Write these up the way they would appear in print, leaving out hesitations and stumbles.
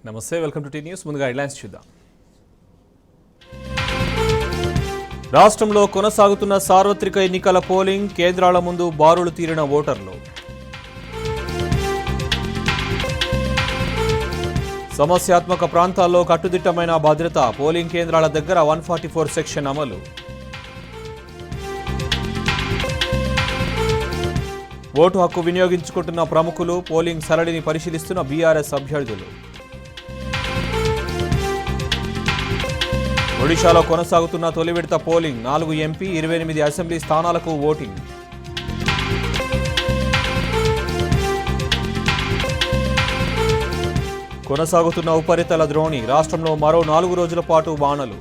నమస్తే, welcome to tea news. ముందుగా headlines చూద్దాం. రాష్ట్రంలో కొనసాగుతున్న సార్వత్రిక ఎన్నికల పోలింగ్, కేంద్రాల ముందు బారులు తీరిన ఓటర్లు. సమస్యాత్మక ప్రాంతాల్లో కట్టుదిట్టమైన భద్రత, పోలింగ్ కేంద్రాల దగ్గర 144 సెక్షన్ అమలు. ఓటు హక్కు వినియోగించుకుంటున్న ప్రముఖులు, పోలింగ్ సరళిని పరిశీలిస్తున్న బీఆర్ఎస్ అభ్యర్థులు. ఒడిశాలో కొనసాగుతున్న తొలి విడత పోలింగ్, 4 ఎంపీ 28 అసెంబ్లీ స్థానాలకు ఓటింగ్. కొనసాగుతున్న ఉపరితల ద్రోణి, రాష్ట్రంలో మరో 4 రోజుల పాటు వానలు.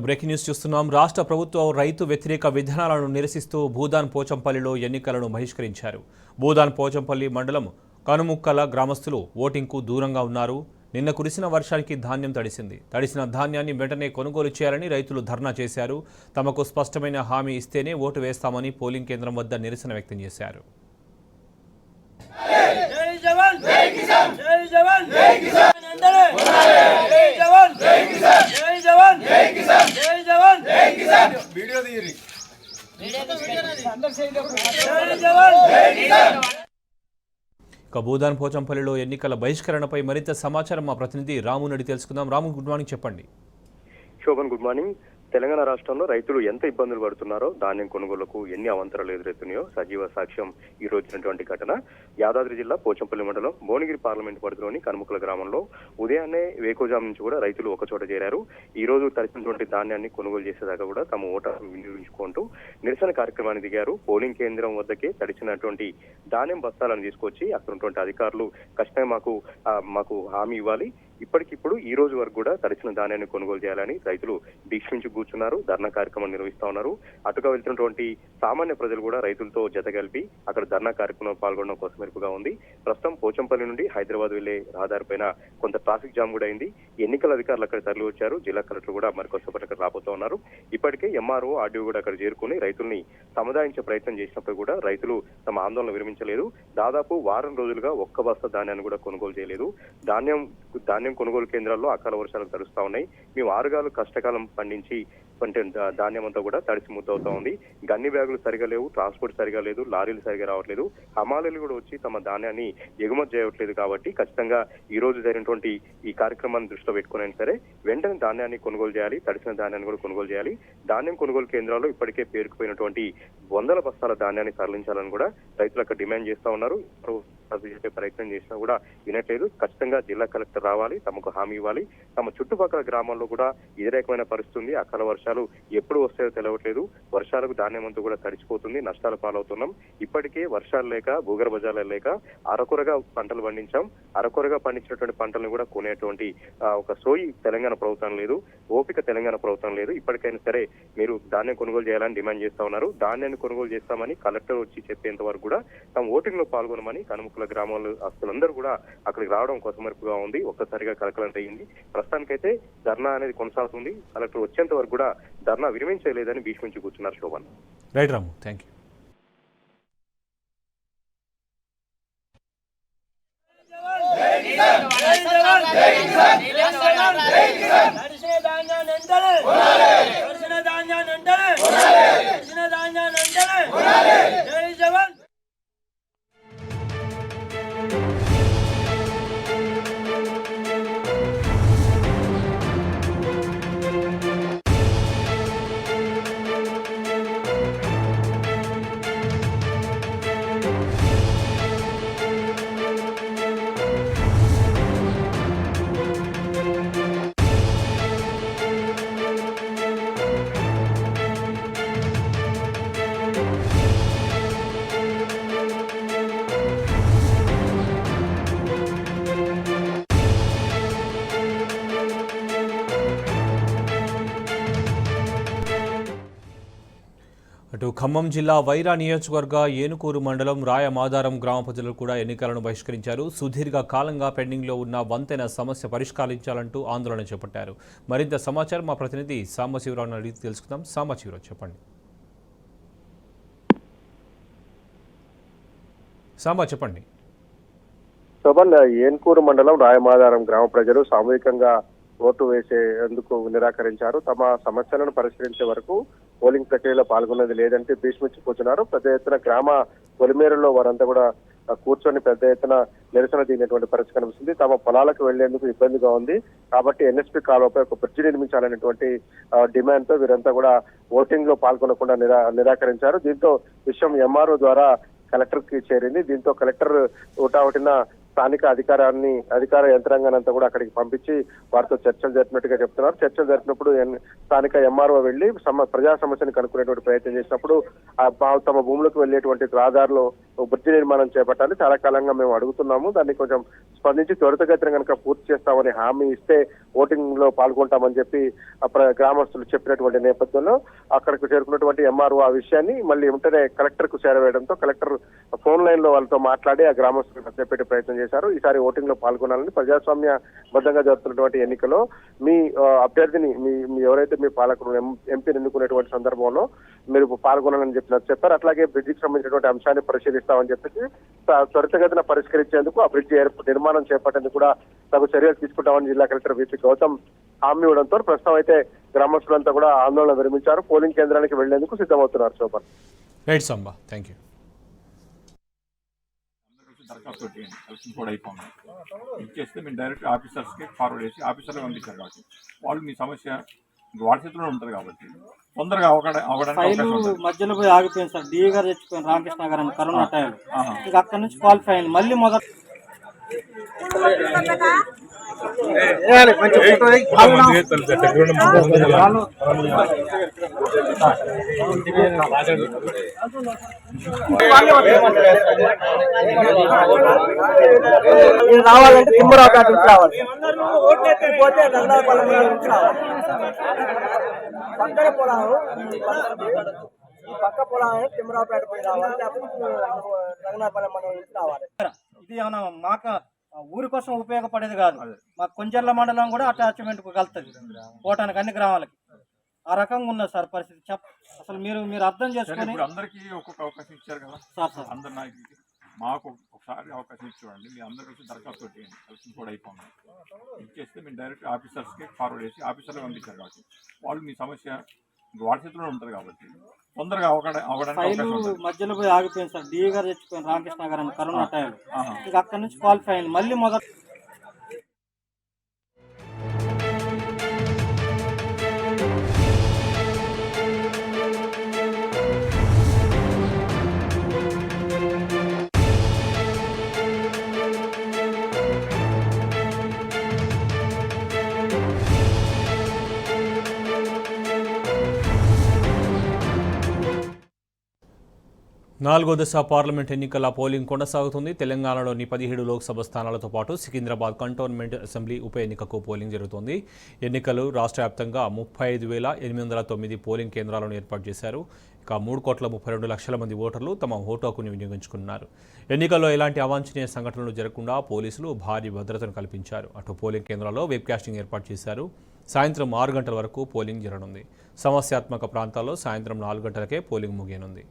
బ్రేకింగ్ న్యూస్ చూస్తున్నాం. రాష్ట్ర ప్రభుత్వం రైతు వ్యతిరేక విధానాలను నిరసిస్తూ భూదాన్ పోచంపల్లిలో ఎన్నికలను బహిష్కరించారు. భూదాన్ పోచంపల్లి మండలం కనుముక్కల గ్రామస్తులు ఓటింగ్కు దూరంగా ఉన్నారు. నిన్న కురిసిన వర్షానికి ధాన్యం తడిసింది. తడిసిన ధాన్యాన్ని వెంటనే కొనుగోలు చేయాలని రైతులు ధర్నా చేశారు. తమకు స్పష్టమైన హామీ ఇస్తేనే ఓటు వేస్తామని పోలింగ్ కేంద్రం వద్ద నిరసన వ్యక్తం చేశారు. భూదాన్ పోచంపల్లిలో ఎన్నికల బహిష్కరణపై మరింత సమాచారం మా ప్రతినిధి రాము నడి తెలుసుకుందాం. రాము, గుడ్ మార్నింగ్, చెప్పండి. Shobhan, good morning. తెలంగాణ రాష్ట్రంలో రైతులు ఎంత ఇబ్బందులు పడుతున్నారో, ధాన్యం కొనుగోలుకు ఎన్ని అవంతరాలు ఎదురెత్తున్నాయో సజీవ సాక్ష్యం ఈ రోజునటువంటి ఘటన. యాదాద్రి జిల్లా పోచంపల్లి మండలం భువనగిరి పార్లమెంట్ పరిధిలోని కనుముక్కల గ్రామంలో ఉదయాన్నే వేకోజాం నుంచి కూడా రైతులు ఒకచోట చేరారు. ఈ రోజు తడిసినటువంటి ధాన్యాన్ని కొనుగోలు చేసేదాకా కూడా తమ ఓటర్ను వినియోగించుకుంటూ నిరసన కార్యక్రమాన్ని దిగారు. పోలింగ్ కేంద్రం వద్దకే తడిచినటువంటి ధాన్యం బస్తాలను తీసుకొచ్చి అక్కడ ఉన్నటువంటి అధికారులు ఖచ్చితంగా మాకు హామీ ఇవ్వాలి, ఇప్పటికిప్పుడు ఈ రోజు వరకు కూడా తడిచిన ధాన్యాన్ని కొనుగోలు చేయాలని రైతులు దీక్షించి కూర్చున్నారు. ధర్నా కార్యక్రమం నిర్వహిస్తా ఉన్నారు. అటుగా వెళ్తున్నటువంటి సామాన్య ప్రజలు కూడా రైతులతో జత కలిపి అక్కడ ధర్నా కార్యక్రమం పాల్గొనడం కోసం మెరుపుగా ఉంది. ప్రస్తుతం పోచంపల్లి నుండి హైదరాబాద్ వెళ్లే రహదారిపైన కొంత ట్రాఫిక్ జామ్ కూడా అయింది. ఎన్నికల అధికారులు అక్కడ తరలి వచ్చారు. జిల్లా కలెక్టర్ కూడా మరికొంతసేపటి అక్కడ రాబోతూ ఉన్నారు. ఇప్పటికే ఎంఆర్ఓ, ఆర్డీఓ కూడా అక్కడ చేరుకుని రైతుల్ని సముదాయించే ప్రయత్నం చేసినప్పుడు కూడా రైతులు తమ ఆందోళన విరమించలేదు. దాదాపు వారం రోజులుగా ఒక్క బస్తా ధాన్యాన్ని కూడా కొనుగోలు చేయలేదు. ధాన్యం కొనుగోలు కేంద్రాల్లో అకాల వర్షాలు తడుస్తా ఉన్నాయి. మేము 6 కష్టకాలం పండించి ధాన్యం అంతా కూడా తడిసి ముద్దవుతా ఉంది. గన్ని బ్యాగులు సరిగా లేవు, ట్రాన్స్పోర్ట్ సరిగా లేదు, లారీలు సరిగా రావట్లేదు, హమాలీలు కూడా వచ్చి తమ ధాన్యాన్ని ఎగుమతి చేయట్లేదు. కాబట్టి ఖచ్చితంగా ఈ రోజు జరిగినటువంటి ఈ కార్యక్రమాన్ని దృష్టిలో పెట్టుకునైనా సరే వెంటనే ధాన్యాన్ని కొనుగోలు చేయాలి, తడిసిన ధాన్యాన్ని కూడా కొనుగోలు చేయాలి. ధాన్యం కొనుగోలు కేంద్రాల్లో ఇప్పటికే పేరుకుపోయినటువంటి 100 బస్తాల ధాన్యాన్ని తరలించాలని కూడా రైతులు అక్కడ డిమాండ్ చేస్తా ఉన్నారు. ప్రయత్నం చేసినా కూడా వినట్లేదు. ఖచ్చితంగా జిల్లా కలెక్టర్ రావాలి, తమకు హామీ ఇవ్వాలి. తమ చుట్టుపక్కల గ్రామాల్లో కూడా ఇదే రకమైన పరిస్థితి. అకాల వర్షాలు ఎప్పుడు వస్తాయో తెలియట్లేదు. వర్షాలకు ధాన్యం అంతా కూడా తడిచిపోతుంది, నష్టాల పాలవుతున్నాం. ఇప్పటికే వర్షాలు లేక, భూగర్భ జలాలు లేక అరకొరగా పంటలు పండించాం. అరకొరగా పండించినటువంటి పంటలను కూడా కొనేటువంటి ఒక సోయి తెలంగాణ ప్రభుత్వం లేదు, ఓపిక తెలంగాణ ప్రభుత్వం లేదు. ఇప్పటికైనా సరే మీరు ధాన్యం కొనుగోలు చేయాలని డిమాండ్ చేస్తా ఉన్నారు. ధాన్యాన్ని కొనుగోలు చేస్తామని కలెక్టర్ వచ్చి చెప్పేంత వరకు కూడా తమ ఓటింగ్ లో పాల్గొనమని కనుముక్కల గ్రామాల అసలందరూ కూడా అక్కడికి రావడం కొసమెరుపుగా ఉంది. ఒక్కసారిగా కలకలం అయ్యింది. ప్రస్తుతానికైతే ధర్నా అనేది కొనసాగుతుంది. కలెక్టర్ వచ్చేంత వరకు కూడా ధర్నా విరమించలేదని భీష్మించి కూర్చున్నారు. Shobhan. Right Ramu, thank you. అటు ఖమ్మం జిల్లా వైరా నియోజకవర్గ ఏనుకూరు మండలం రాయమాదారం గ్రామ ప్రజలు కూడా ఎన్నికలను బహిష్కరించారు. సుదీర్ఘ కాలంగా పెండింగ్లో ఉన్న వంతెన సమస్య పరిష్కరించాలంటూ ఆందోళన చేపట్టారు. మరింత సమాచారం మా ప్రతినిధి సాంబశివరావును అడిగి తెలుసుకుందాం. సాంబశివరావు చెప్పండి. చెప్పండి. శోభన్, ఏన్కూరు మండలం రాయమాదారం గ్రామ ప్రజలు సామూహికంగా ఓటు వేసేందుకు నిరాకరించారు. తమ సమస్యలను పరిష్కరించే వరకు పోలింగ్ ప్రక్రియలో పాల్గొనేది లేదంటే భీష్మించిపోతున్నారు. పెద్ద ఎత్తున గ్రామ పొలిమేరులో వారంతా కూడా కూర్చొని పెద్ద ఎత్తున నిరసన దిగినటువంటి పరిస్థితి కనిపిస్తుంది. తమ పొలాలకు వెళ్లేందుకు ఇబ్బందిగా ఉంది కాబట్టి ఎన్ఎస్పీ కాలువపై ఒక బ్రిడ్జి నిర్మించాలనేటువంటి డిమాండ్ తో వీరంతా కూడా ఓటింగ్ లో పాల్గొనకుండా నిరాకరించారు. దీంతో విషయం ఎంఆర్ఓ ద్వారా కలెక్టర్ కి చేరింది. దీంతో కలెక్టర్ ఒకటిన స్థానిక అధికార యంత్రాంగాన్ని అంతా కూడా అక్కడికి పంపించి వారితో చర్చలు జరిపినట్టుగా చెప్తున్నారు. చర్చలు జరిపినప్పుడు స్థానిక ఎంఆర్ఓ వెళ్లి ప్రజా సమస్యను కనుక్కునేటువంటి ప్రయత్నం చేసినప్పుడు తమ భూములకు వెళ్లేటువంటి రహదారిలో బ్రిడ్జి నిర్మాణం చేపట్టాలి, చాలా కాలంగా మేము అడుగుతున్నాము, దాన్ని కొంచెం స్పందించి త్వరితగతిన కనుక పూర్తి చేస్తామని హామీ ఇస్తే ఓటింగ్ లో పాల్గొంటామని చెప్పి గ్రామస్తులు చెప్పినటువంటి నేపథ్యంలో అక్కడికి చేరుకున్నటువంటి ఎంఆర్ఓ ఆ విషయాన్ని మళ్ళీ వెంటనే కలెక్టర్ కు చేరవేయడంతో కలెక్టర్ ఫోన్ లైన్ లో వాళ్ళతో మాట్లాడి ఆ గ్రామస్తులకు చెప్పే ప్రయత్నం చేశారు. ఈసారి ఓటింగ్ లో పాల్గొనాలని, ప్రజాస్వామ్య బద్దంగా జరుగుతున్నటువంటి ఎన్నికలో మీ అభ్యర్థిని మీ ఎవరైతే మీ పాలకులు ఎంపీని ఎన్నుకునేటువంటి సందర్భంలో మీరు పాల్గొనాలని చెప్పారు. అట్లాగే బ్రిడ్జికి సంబంధించినటువంటి అంశాన్ని పరిశీలిస్తామని చెప్పేసి త్వరితగతిన పరిష్కరించేందుకు ఆ బ్రిడ్జి నిర్మాణం చేపట్టేందుకు కూడా తగు చర్యలు తీసుకుంటామని జిల్లా కలెక్టర్ విపి గౌతమ్ హామీ ఇవ్వడంతో ప్రస్తుతం అయితే గ్రామస్తులంతా కూడా ఆందోళన విరమించారు. పోలింగ్ కేంద్రానికి వెళ్లేందుకు సిద్ధమవుతున్నారు. Shobhan. Right Samba, thank you. దరఖాస్తు చేయండి, కలెక్షన్ కూడా అయిపోయింది. ఇచ్చేస్తే మేము డైరెక్ట్ ఆఫీసర్స్కి ఫార్వర్డ్ చేసి ఆఫీసర్లు పంపించారు కాబట్టి వాళ్ళు మీ సమస్య వాళ్ళ చేతిలో ఉంటుంది కాబట్టి తొందరగా అవడానికి మధ్యలో పోయి ఆగిపోయింది సార్. డిఏ గారు తెచ్చిపోయింది రామకృష్ణ గారు అని కరోనా టైం. ఇక అక్కడ నుంచి క్వాలిఫై అయింది. మళ్ళీ మొదటి రావాలంటే తిమ్మరావుపేట నుంచి రావాలి. పక్కన పొలాలు ఈ పక్క పొలాలు తిమ్మరావుపేట పోయి రావాలి, రంగనాథపల్లి మండలం నుంచి రావాలి. ఇది ఏమన్నా మాకు ఊరి కోసం ఉపయోగపడేది కాదు. మాకు కొంచెర్ల మండలం కూడా అటాచ్మెంట్ కలుతుంది పోవటానికి అన్ని గ్రామాలకి. ఆ రకంగా ఉన్నది సార్ పరిస్థితి. అసలు మీరు అర్థం చేసుకుని అందరికీ ఒక్కొక్క అవకాశం ఇచ్చారు కదా సార్. అందరు నాయకులకి మాకు ఒకసారి అవకాశం ఇచ్చేవాడి. మీ అందరికి వచ్చి దరఖాస్తు చేయండి, కలెక్షన్ కూడా అయిపోయింది. ఇచ్చేస్తే మేము డైరెక్ట్ ఆఫీసర్స్కి ఫార్వర్డ్ చేసి ఆఫీసర్లు పంపించారు కాబట్టి వాళ్ళు మీ సమస్య వాళ్ళ చేతిలో ఉంటుంది కాబట్టి తొందరగా అవడానికి మధ్యలో పోయి ఆగిపోయింది సార్. డిఏ గారు తెచ్చిపోయింది రామకృష్ణ గారు అని కరోనా టైం. ఇక అక్కడ నుంచి క్వాలిఫై అయింది. మళ్ళీ మొదటి నాలుగో దశ పార్లమెంట్ ఎన్నికల పోలింగ్ కొనసాగుతుంది. తెలంగాణలోని 17 లోక్సభ స్థానాలతో పాటు సికింద్రాబాద్ కంటోన్మెంట్ అసెంబ్లీ ఉప ఎన్నికకు పోలింగ్ జరుగుతోంది. ఎన్నికలు రాష్ట్ర వ్యాప్తంగా 35,809 పోలింగ్ కేంద్రాలను ఏర్పాటు చేశారు. ఇక 3,32,00,000 మంది ఓటర్లు తమ ఓటు హక్కును వినియోగించుకున్నారు. ఎన్నికల్లో ఎలాంటి అవాంఛనీయ సంఘటనలు జరగకుండా పోలీసులు భారీ భద్రతను కల్పించారు. అటు పోలింగ్ కేంద్రాల్లో వెబ్కాస్టింగ్ ఏర్పాటు చేశారు. సాయంత్రం 6 గంటల వరకు పోలింగ్ జరగనుంది. సమస్యాత్మక ప్రాంతాల్లో సాయంత్రం 4 గంటలకే పోలింగ్ ముగియనుంది.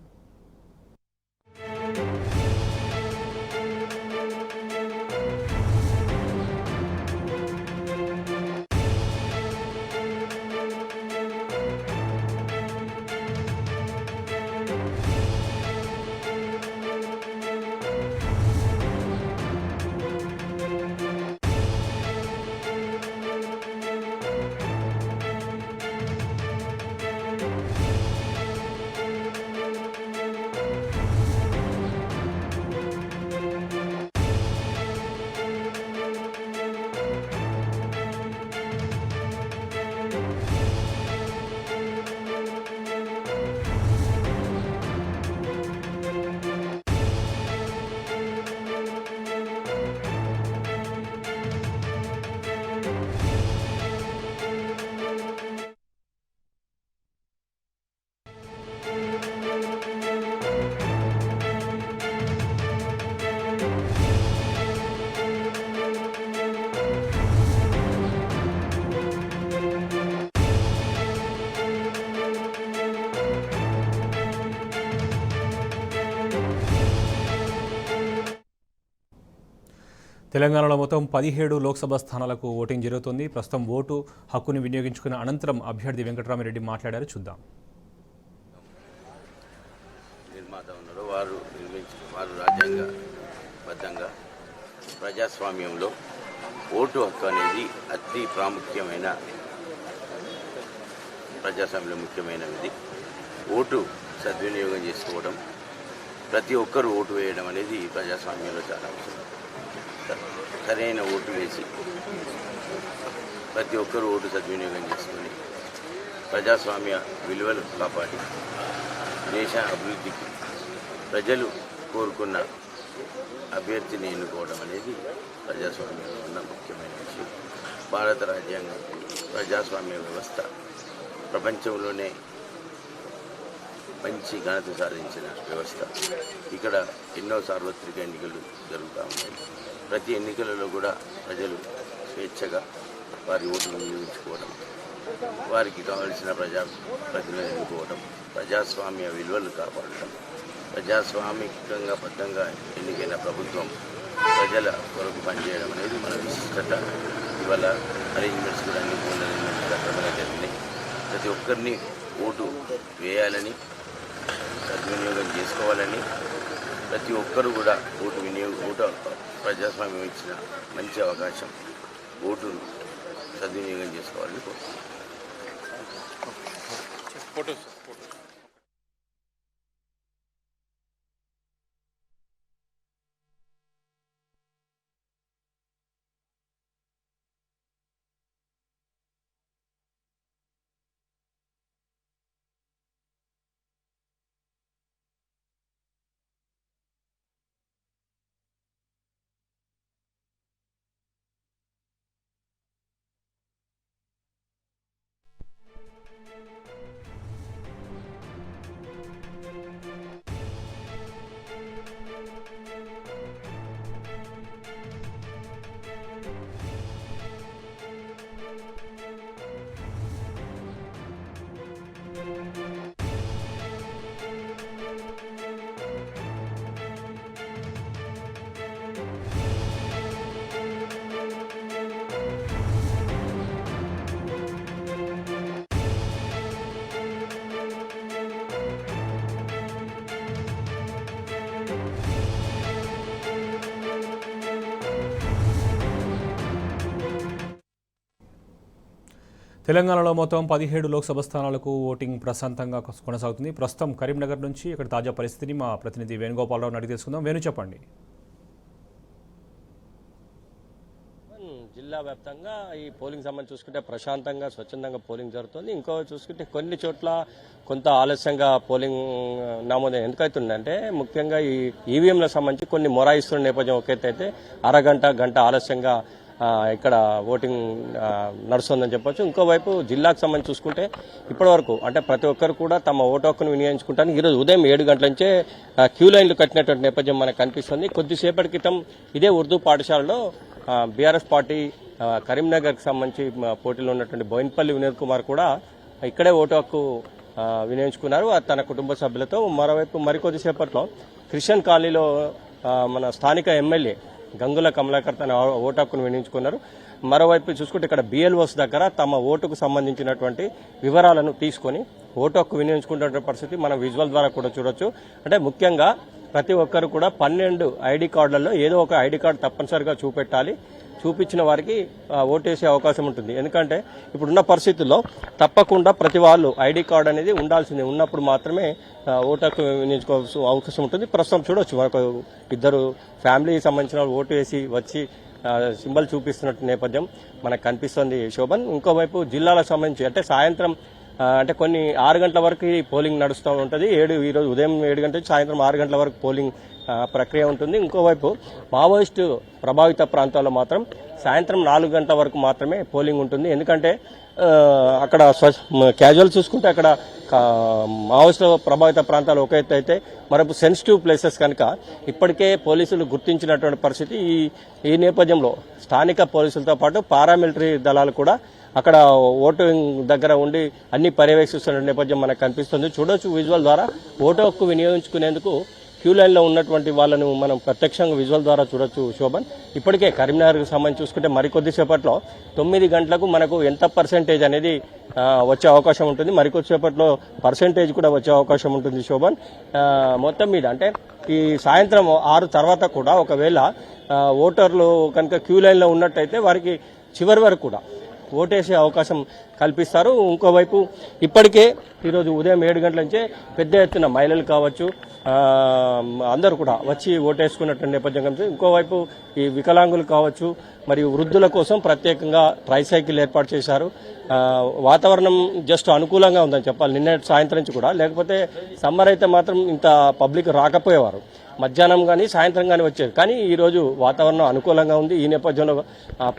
తెలంగాణలో మొత్తం 17 లోక్సభ స్థానాలకు ఓటింగ్ జరుగుతుంది. ప్రస్తుతం ఓటు హక్కుని వినియోగించుకున్న అనంతరం అభ్యర్థి వెంకటరామిరెడ్డి మాట్లాడారు. చూద్దాం. నిర్మాత ఉన్నారు, వారు రాజ్యాంగబద్ధంగా ప్రజాస్వామ్యంలో ఓటు హక్కు అనేది అతి ప్రాముఖ్యమైన ప్రజాస్వామ్యంలో ముఖ్యమైనది. ఓటు సద్వినియోగం చేసుకోవడం, ప్రతి ఒక్కరూ ఓటు వేయడం అనేది ప్రజాస్వామ్యంలో చాలా అవసరం. సరైన ఓటు వేసి ప్రతి ఒక్కరూ ఓటు సద్వినియోగం చేసుకొని ప్రజాస్వామ్య విలువలు కాపాడి దేశ అభివృద్ధికి ప్రజలు కోరుకున్న అభ్యర్థిని ఎన్నుకోవడం అనేది ప్రజాస్వామ్యంలో ఉన్న ముఖ్యమైన విషయం. భారత రాజ్యాంగం ప్రజాస్వామ్య వ్యవస్థ ప్రపంచంలోనే మంచి ఘనత సాధించిన వ్యవస్థ. ఇక్కడ ఎన్నో సార్వత్రిక ఎన్నికలు జరుగుతూ ఉన్నాయి. ప్రతి ఎన్నికలలో కూడా ప్రజలు స్వేచ్ఛగా వారి ఓటును వినియోగించుకోవడం, వారికి కావలసిన ప్రజాప్రతినిధులను ఎన్నుకోవడం, ప్రజాస్వామ్య విలువలు కాపాడటం, ప్రజాస్వామికంగా బద్ధంగా ఎన్నికైన ప్రభుత్వం ప్రజల కొరకు పనిచేయడం అనేది మన విశిష్టత. ఇవాళ అరేంజ్మెంట్స్ కూడా అన్ని సక్రమంగా జరిగినాయి. ప్రతి ఒక్కరిని ఓటు వేయాలని, సద్వినియోగం చేసుకోవాలని, ప్రతి ఒక్కరు కూడా ఓటు ప్రజాస్వామ్యం ఇచ్చిన మంచి అవకాశం, ఓటును సద్వినియోగం చేసుకోవాలని కోరుతున్నాను. తెలంగాణలో మొత్తం 17 లోక్సభ స్థానాలకు ఓటింగ్ ప్రశాంతంగా కొనసాగుతుంది. ప్రస్తుతం కరీంనగర్ నుంచి ఇక్కడ తాజా పరిస్థితిని మా ప్రతినిధి వేణుగోపాలరావు అడిగి తెలుసుకుందాం. వేణు, చెప్పండి. జిల్లా వ్యాప్తంగా ఈ పోలింగ్ సంబంధించి చూసుకుంటే ప్రశాంతంగా స్వచ్ఛందంగా పోలింగ్ జరుగుతుంది. ఇంకో చూసుకుంటే కొన్ని చోట్ల కొంత ఆలస్యంగా పోలింగ్ నమోదు ఎందుకైతుందంటే ముఖ్యంగా ఈ ఈవీఎంలకు సంబంధించి కొన్ని మొరాయిస్తున్న నేపథ్యం ఒకైతే గంట ఆలస్యంగా ఇక్కడ ఓటింగ్ నడుస్తుందని చెప్పొచ్చు. ఇంకోవైపు జిల్లాకు సంబంధించి చూసుకుంటే ఇప్పటివరకు అంటే ప్రతి ఒక్కరు కూడా తమ ఓటు హక్కును వినియోగించుకుంటానికి ఈరోజు ఉదయం 7 గంటల నుంచే క్యూ లైన్లు కట్టినటువంటి నేపథ్యం మనకు కనిపిస్తుంది. కొద్దిసేపటి క్రితం ఇదే ఉర్దూ పాఠశాలలో బీఆర్ఎస్ పార్టీ కరీంనగర్కి సంబంధించి పోటీలో ఉన్నటువంటి బోయిన్పల్లి వినోద్ కుమార్ కూడా ఇక్కడే ఓటు హక్కు వినియోగించుకున్నారు తన కుటుంబ సభ్యులతో. మరోవైపు మరికొద్దిసేపట్లో క్రిస్టియన్ కాలనీలో మన స్థానిక ఎమ్మెల్యే గంగుల కమలాకర్ తన ఓటు హక్కును వినియోగించుకున్నారు. మరోవైపు చూసుకుంటే ఇక్కడ బిఎల్ఓస్ దగ్గర తమ ఓటుకు సంబంధించినటువంటి వివరాలను తీసుకొని ఓటు హక్కు వినియోగించుకున్నటువంటి పరిస్థితి మనం విజువల్ ద్వారా కూడా చూడొచ్చు. అంటే ముఖ్యంగా ప్రతి ఒక్కరు కూడా 12 ఐడి కార్డులలో ఏదో ఒక ఐడి కార్డు తప్పనిసరిగా చూపెట్టాలి. చూపించిన వారికి ఓటేసే అవకాశం ఉంటుంది. ఎందుకంటే ఇప్పుడున్న పరిస్థితుల్లో తప్పకుండా ప్రతి వాళ్ళు ఐడి కార్డు అనేది ఉండాల్సిందే. ఉన్నప్పుడు మాత్రమే ఓటు హక్కు వినియోగించుకోవాల్సిన అవకాశం ఉంటుంది. ప్రస్తుతం చూడొచ్చు మనకు ఇద్దరు ఫ్యామిలీకి సంబంధించిన ఓటు వేసి వచ్చి సింబల్ చూపిస్తున్నట్టు నేపథ్యం మనకు కనిపిస్తుంది శోభన్. ఇంకోవైపు జిల్లాలకు సంబంధించి అంటే సాయంత్రం అంటే కొన్ని 6 గంటల వరకు ఈ పోలింగ్ నడుస్తూ ఉంటుంది. ఈరోజు ఉదయం 7 గంటల నుంచి సాయంత్రం 6 గంటల వరకు పోలింగ్ ప్రక్రియ ఉంటుంది. ఇంకోవైపు మావోయిస్టు ప్రభావిత ప్రాంతాల్లో మాత్రం సాయంత్రం 4 గంటల వరకు మాత్రమే పోలింగ్ ఉంటుంది. ఎందుకంటే అక్కడ క్యాజువల్ చూసుకుంటే అక్కడ మావోయిస్టు ప్రభావిత ప్రాంతాలు ఒక ఎత్తు అయితే మరొక సెన్సిటివ్ ప్లేసెస్ కనుక ఇప్పటికే పోలీసులు గుర్తించినటువంటి పరిస్థితి. ఈ నేపథ్యంలో స్థానిక పోలీసులతో పాటు పారామిలిటరీ దళాలు కూడా అక్కడ ఓటింగ్ దగ్గర ఉండి అన్ని పర్యవేక్షిస్తున్న నేపథ్యం మనకు కనిపిస్తుంది. చూడొచ్చు విజువల్ ద్వారా ఓటు హక్కు వినియోగించుకునేందుకు క్యూ లైన్లో ఉన్నటువంటి వాళ్ళను మనం ప్రత్యక్షంగా విజువల్ ద్వారా చూడొచ్చు శోభన్. ఇప్పటికే కరీంనగర్కి సంబంధించి చూసుకుంటే మరికొద్దిసేపట్లో 9 గంటలకు మనకు ఎంత పర్సెంటేజ్ అనేది వచ్చే అవకాశం ఉంటుంది, మరికొద్దిసేపట్లో పర్సెంటేజ్ కూడా వచ్చే అవకాశం ఉంటుంది శోభన్. మొత్తం మీద అంటే ఈ సాయంత్రం 6 తర్వాత కూడా ఒకవేళ ఓటర్లు కనుక క్యూ లైన్లో ఉన్నట్టయితే వారికి చివరి వరకు కూడా ఓటేసే అవకాశం కల్పిస్తారు. ఇంకోవైపు ఇప్పటికే ఈరోజు ఉదయం 7 గంటల నుంచే పెద్ద ఎత్తున మహిళలు కావచ్చు అందరూ కూడా వచ్చి ఓటేసుకున్నట్టు నేపథ్యం కనిపిస్తుంది. ఇంకోవైపు ఈ వికలాంగులు కావచ్చు మరియు వృద్ధుల కోసం ప్రత్యేకంగా ట్రైసైకిల్ ఏర్పాటు చేశారు. వాతావరణం జస్ట్ అనుకూలంగా ఉందని చెప్పాలి నిన్న సాయంత్రం నుంచి కూడా, లేకపోతే సమ్మర్ అయితే మాత్రం ఇంత పబ్లిక్ రాకపోయేవారు, మధ్యాహ్నం కానీ సాయంత్రం కానీ వచ్చేది. కానీ ఈరోజు వాతావరణం అనుకూలంగా ఉంది. ఈ నేపథ్యంలో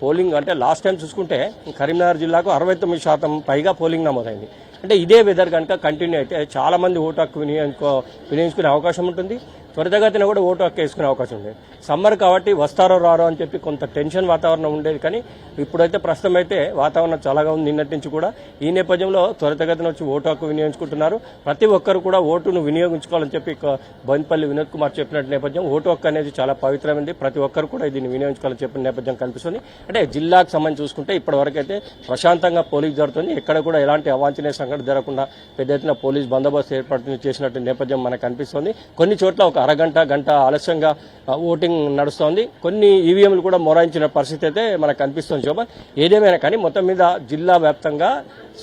పోలింగ్ అంటే లాస్ట్ టైం చూసుకుంటే కరీంనగర్ జిల్లాకు 69% పైగా పోలింగ్ నమోదైంది. అంటే ఇదే వెదర్ కనుక కంటిన్యూ అయితే చాలా మంది ఓటు హక్కు వినియోగించుకునే అవకాశం ఉంటుంది. త్వరితగతిన కూడా ఓటు హక్కు వేసుకునే అవకాశం ఉండేది. సమ్మర్ కాబట్టి వస్తారో రారో అని చెప్పి కొంత టెన్షన్ వాతావరణం ఉండేది. కానీ ఇప్పుడైతే ప్రస్తుతం అయితే వాతావరణం చాలాగా ఉంది నిన్నటి నుంచి కూడా. ఈ నేపథ్యంలో త్వరితగతిన వచ్చి ఓటు హక్కు వినియోగించుకుంటున్నారు. ప్రతి ఒక్కరు కూడా ఓటును వినియోగించుకోవాలని చెప్పి బోయినపల్లి వినోద్ కుమార్ చెప్పినట్టు నేపథ్యం ఓటు హక్కు అనేది చాలా పవిత్రమైనది, ప్రతి ఒక్కరు కూడా దీన్ని వినియోగించుకోవాలని చెప్పిన నేపథ్యం కనిపిస్తుంది. అంటే జిల్లాకు సంబంధించి చూసుకుంటే ఇప్పటివరకు అయితే ప్రశాంతంగా పోలింగ్ జరుగుతుంది. ఎక్కడ కూడా ఎలాంటి అవాంఛనీయ సంఘటన జరగకుండా పెద్ద ఎత్తున పోలీస్ బందోబస్తు ఏర్పాటు చేసినట్టు నేపథ్యం మనకు కనిపిస్తోంది. కొన్ని చోట్ల ఒక అరగంట గంట ఆలస్యంగా ఓటింగ్ నడుస్తోంది. కొన్ని ఈవీఎంలు కూడా మొరాయించిన పరిస్థితి అయితే మనకు కనిపిస్తుంది శోభ. ఏదేమైనా కానీ మొత్తం మీద జిల్లా వ్యాప్తంగా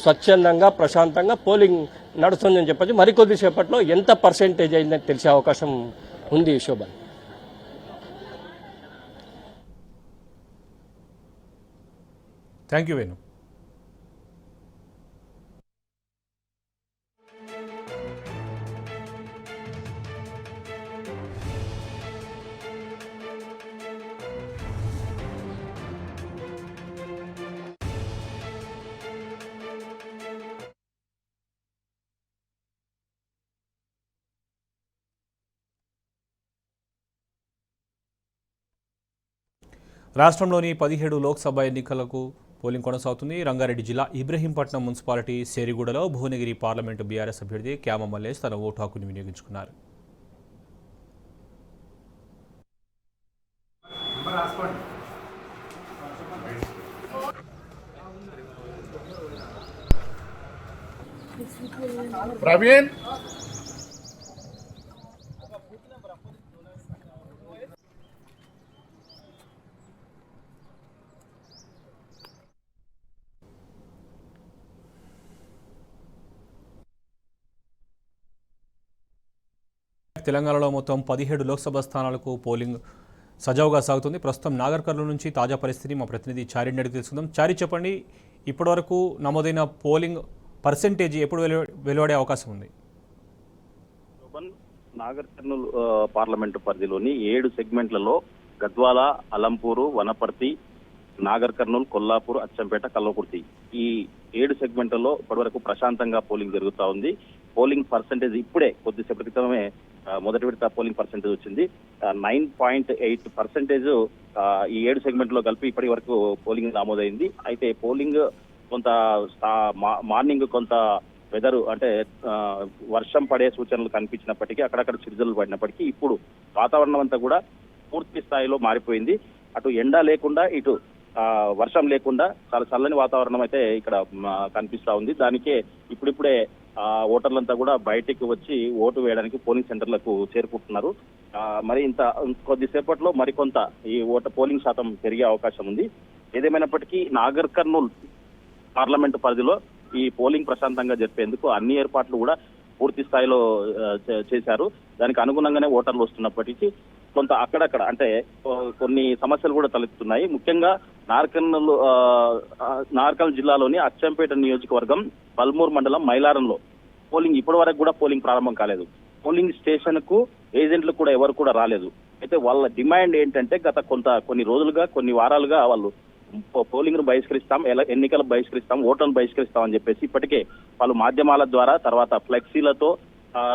స్వచ్ఛందంగా ప్రశాంతంగా పోలింగ్ నడుస్తుందని చెప్పచ్చు. మరికొద్దిసేపట్లో ఎంత పర్సెంటేజ్ అయిందని తెలిసే అవకాశం ఉంది శోభ. Thank you Venu. రాష్ట్రంలోని 17 లోక్సభ ఎన్నికలకు పోలింగ్ కొనసాగుతుంది. రంగారెడ్డి జిల్లా ఇబ్రహీంపట్నం మున్సిపాలిటీ సేరిగూడలో భువనగిరి పార్లమెంటు బీఆర్ఎస్ అభ్యర్థి క్యామ మల్లేష్ తన ఓటు హక్కును వినియోగించుకున్నారు. ప్రవీణ్ తెలంగాణలో మొత్తం 17 లోక్సభ స్థానాలకు పోలింగ్ సజావుగా సాగుతుంది. ప్రస్తుతం నాగర్ కర్నూలు నుంచి తాజా పరిస్థితిని మా ప్రతినిధి చారిని అడిగి తెలుసుకుందాం. చారి, చెప్పండి, ఇప్పటివరకు నమోదైన పోలింగ్ పర్సెంటేజ్ ఎప్పుడు వెలువడే అవకాశం ఉంది? నాగర్ కర్నూలు పార్లమెంటు పరిధిలోని 7 సెగ్మెంట్లలో గద్వాల, అలంపూరు, వనపర్తి, నాగర్ కర్నూలు, కొల్లాపూర్, అచ్చంపేట, కల్వకుర్తి ఈ 7 సెగ్మెంట్లలో ఇప్పటివరకు ప్రశాంతంగా పోలింగ్ జరుగుతూ ఉంది. పోలింగ్ పర్సెంటేజ్ ఇప్పుడే కొద్దిసేపటి క్రితమే మొదటి విడత పోలింగ్ పర్సెంటేజ్ వచ్చింది. 9.8% ఈ 7 సెగ్మెంట్ లో కలిపి ఇప్పటి వరకు పోలింగ్ నమోదైంది. అయితే పోలింగ్ కొంత మార్నింగ్ కొంత వెదర్ అంటే వర్షం పడే సూచనలు కనిపించినప్పటికీ అక్కడక్కడ చిరుజల్లు పడినప్పటికీ ఇప్పుడు వాతావరణం అంతా కూడా పూర్తి స్థాయిలో మారిపోయింది. అటు ఎండ లేకుండా ఇటు వర్షం లేకుండా చాలా చల్లని వాతావరణం అయితే ఇక్కడ కనిపిస్తా ఉంది. దానికే ఇప్పుడిప్పుడే ఓటర్లంతా కూడా బయటికి వచ్చి ఓటు వేయడానికి పోలింగ్ సెంటర్లకు చేరుకుంటున్నారు. మరి కొద్దిసేపట్లో మరికొంత ఈ పోలింగ్ శాతం పెరిగే అవకాశం ఉంది. ఏదేమైనప్పటికీ నాగర్ కర్నూల్ పార్లమెంటు పరిధిలో ఈ పోలింగ్ ప్రశాంతంగా జరిపేందుకు అన్ని ఏర్పాట్లు కూడా పూర్తి స్థాయిలో చేశారు. దానికి అనుగుణంగానే ఓటర్లు వస్తున్నప్పటికీ కొంత అక్కడక్కడ అంటే కొన్ని సమస్యలు కూడా తలెత్తుతున్నాయి. ముఖ్యంగా నార్కల్ జిల్లాలోని అచ్చంపేట నియోజకవర్గం పల్మూరు మండలం మైలారంలో పోలింగ్ ఇప్పటి వరకు కూడా పోలింగ్ ప్రారంభం కాలేదు. పోలింగ్ స్టేషన్ కు ఏజెంట్లు కూడా ఎవరు కూడా రాలేదు. అయితే వాళ్ళ డిమాండ్ ఏంటంటే గత కొన్ని రోజులుగా కొన్ని వారాలుగా వాళ్ళు పోలింగ్ ను బహిష్కరిస్తాం, ఎన్నికలు బహిష్కరిస్తాం, ఓట్లను బహిష్కరిస్తాం అని చెప్పేసి ఇప్పటికే పలు మాధ్యమాల ద్వారా తర్వాత ఫ్లెక్సీలతో